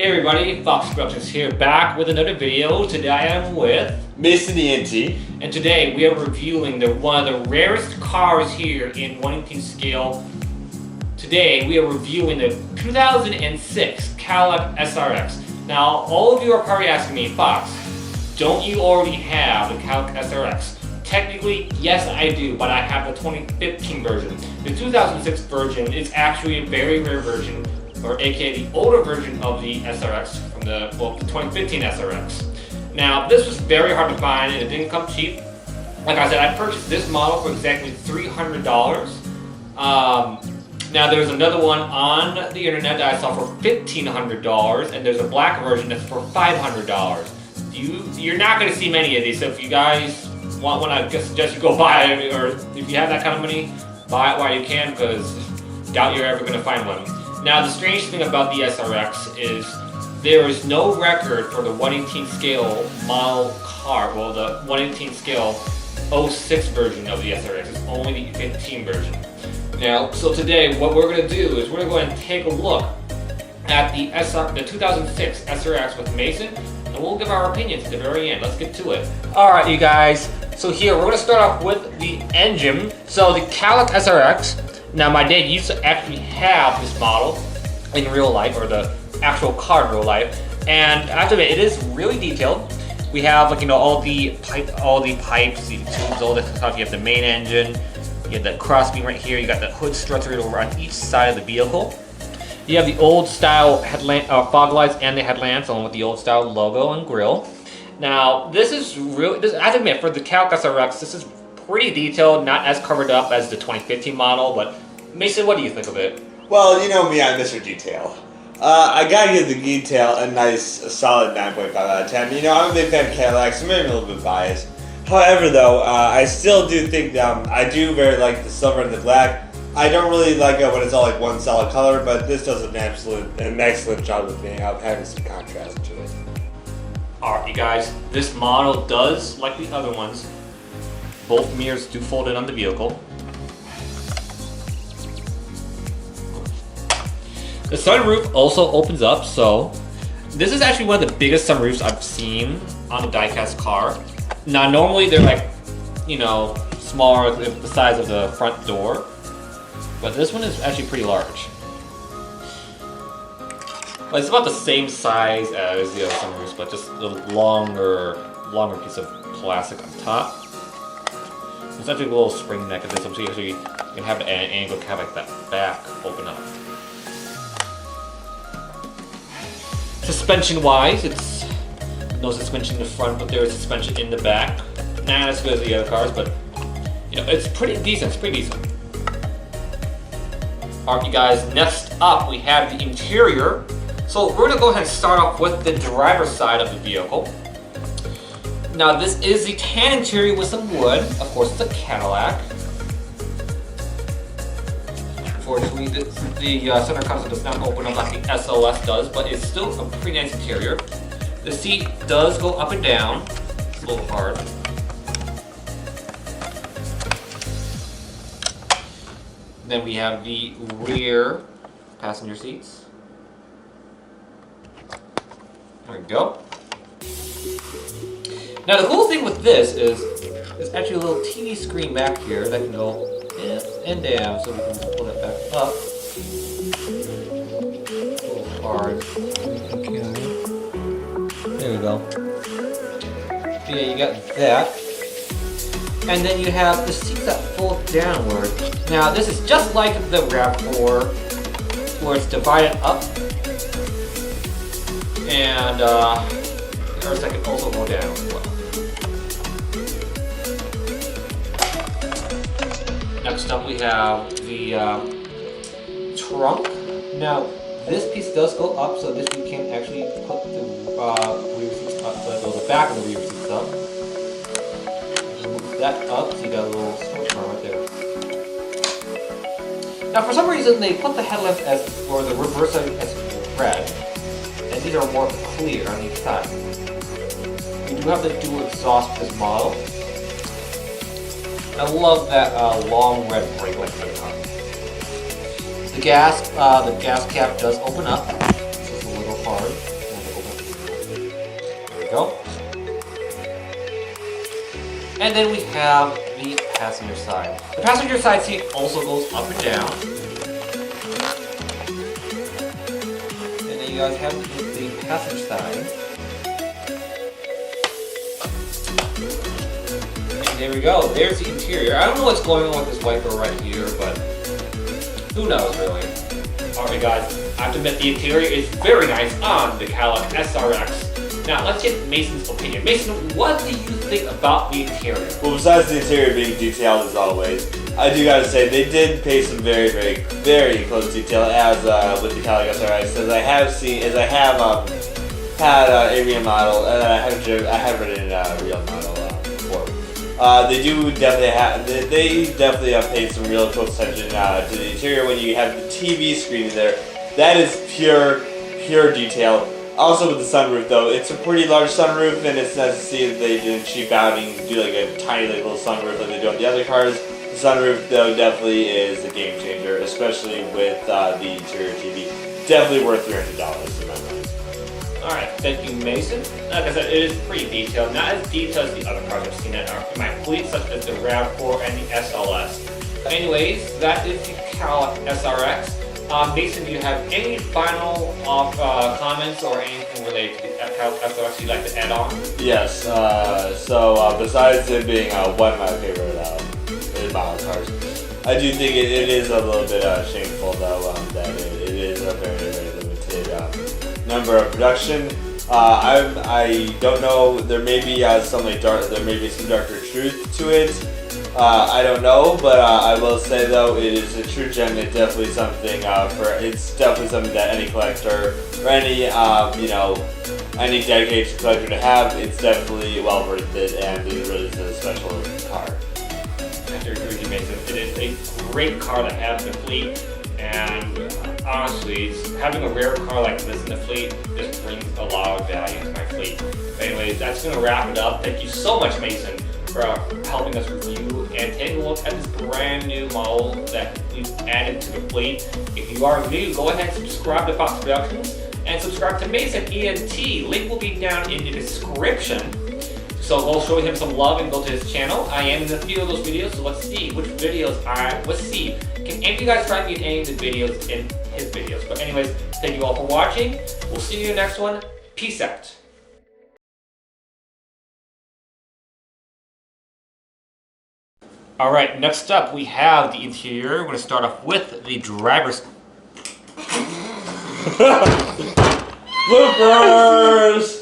Hey everybody, Fox Productions here, back with another video. Today I am with Mason the NT. And today we are reviewing one of the rarest cars here in 1/18 scale. Today we are reviewing the 2006 Cadillac SRX. Now all of you are probably asking me, Fox, don't you already have the Cadillac SRX? Technically, yes I do, but I have the 2015 version. The 2006 version is actually a very rare version, or aka the older version of the SRX from the 2015 SRX. Now this was very hard to find and it didn't come cheap. Like I said, I purchased this model for exactly $300. Now there's another one on the internet that I saw for $1,500, and there's a black version that's for $500. You're not going to see many of these, so if you guys want one, I suggest you go buy it, or if you have that kind of money, buy it while you can, because doubt you're ever going to find one. Now the strange thing about the SRX is there is no record for the 1/18 scale model car, well the 1/18 scale 06 version of the SRX, it's only the 15 version. Now, so today what we're going to do is we're going to go ahead and take a look at the 2006 SRX with Mason, and we'll give our opinions at the very end. Let's get to it. Alright you guys, so here we're going to start off with the engine. So the Cadillac SRX, now my dad used to actually have this model in real life, or the actual car in real life, and I have to admit, it is really detailed. We have, like, you know, all the pipes, the tubes, all this stuff. You have the main engine, you have the crossbeam right here, you got the hood struts right over on each side of the vehicle. You have the old style headlamp, fog lights and the headlamps, along with the old style logo and grille. Now this is really, I have to admit, for the Cadillac SRX, this is pretty detailed, not as covered up as the 2015 model, but Mason, what do you think of it? Well, you know me, I'm Mr. Detail. I gotta give the detail a nice, solid 9.5 out of 10. You know, I'm a big fan of Cadillacs, so maybe a little bit biased. However, though, I still do think I do very like the silver and the black. I don't really like it when it's all like one solid color, but this does an excellent job of having some contrast to it. Alright, you guys, this model does, like the other ones, both mirrors do fold in on the vehicle. The sunroof also opens up, so this is actually one of the biggest sunroofs I've seen on a diecast car. Now normally they're like, you know, smaller, the size of the front door, but this one is actually pretty large. Well, it's about the same size as the other sunroofs, but just a longer piece of plastic on top. There's actually a little spring neck at this one, so you actually can have an angle, kind of like that back open up. Suspension wise, it's no suspension in the front, but there is suspension in the back. Not as good as the other cars, but you know, it's pretty decent. It's pretty decent. Alright, you guys, next up we have the interior. So we're gonna go ahead and start off with the driver's side of the vehicle. Now this is the tan interior with some wood. Of course, it's a Cadillac. Unfortunately, the center console does not open up like the SLS does, but it's still a pretty nice interior. The seat does go up and down. It's a little hard. Then we have the rear passenger seats. There we go. Now the cool thing with this is there's actually a little TV screen back here that can go in and down, so we can pull that back up. A little hard. There we go. So yeah, you got that. And then you have the seats that fold downward. Now this is just like the RAV4, where it's divided up, and the other side can also go down as well. Next up we have the trunk. Now this piece does go up, so this you can actually put the rear seats up, so the back of the rear seats up. Move that up, so you got a little switch arm right there. Now for some reason they put the headlamps or the reverse side as red, and these are more clear on each side. We do have the dual exhaust for this model. I love that long red brake light on the car. The gas cap does open up, so it's a little hard. And then we have the passenger side. The passenger side seat also goes up and down. And then you guys have the passenger side. And there we go. There's the interior. I don't know what's going on with this wiper right here, but who knows really. Alright guys, I have to admit the interior is very nice on the Cadillac SRX. Now let's get Mason's opinion. Mason, what do you think about the interior? Well, besides the interior being detailed as always, I do gotta say they did pay some very, very, very close detail as with the Cadillac SRX, as I have had a real model, and I have ridden a real model before. They definitely have paid some real close attention to the interior. When you have the TV screen there, that is pure detail. Also with the sunroof though, it's a pretty large sunroof, and it's nice to see that they didn't cheap out and do like a tiny little sunroof like they do on the other cars. The sunroof though definitely is a game changer, especially with the interior TV. Definitely worth $300 in my mind. Alright, thank you Mason. Like I said, it is pretty detailed. Not as detailed as the other cars I've seen in my fleet, such as the RAV4 and the SLS. Anyways, that is the Cadillac SRX. Mason, do you have any final comments or anything related to the Cadillac SRX you'd like to add on? Yes, so besides it being one of my favorite model cars, I do think it is a little bit shameful though that it is a very, very limited number of production. I don't know, there may be some darker truth to it. I don't know, but I will say though, it is a true gem. It's definitely something that any collector or any any dedicated collector to have. It's definitely well worth it, and it really is a special car. I have to agree with you, Mason. It is a great car to have in the fleet, and honestly, having a rare car like this in the fleet just brings a lot of value to my fleet. But anyways, that's gonna wrap it up. Thank you so much, Mason, for helping us review and take a look at this brand new model that we've added to the fleet. If you are new, go ahead and subscribe to Fox Productions and subscribe to Mason ENT. Link will be down in the description. So go show him some love and go to his channel. I am in a few of those videos, so let's see which videos let's see. Can any of you guys find me in any of the videos in his videos? But anyways, thank you all for watching. We'll see you in the next one. Peace out. Alright, next up we have the interior. We're going to start off with the driver's... Bloopers!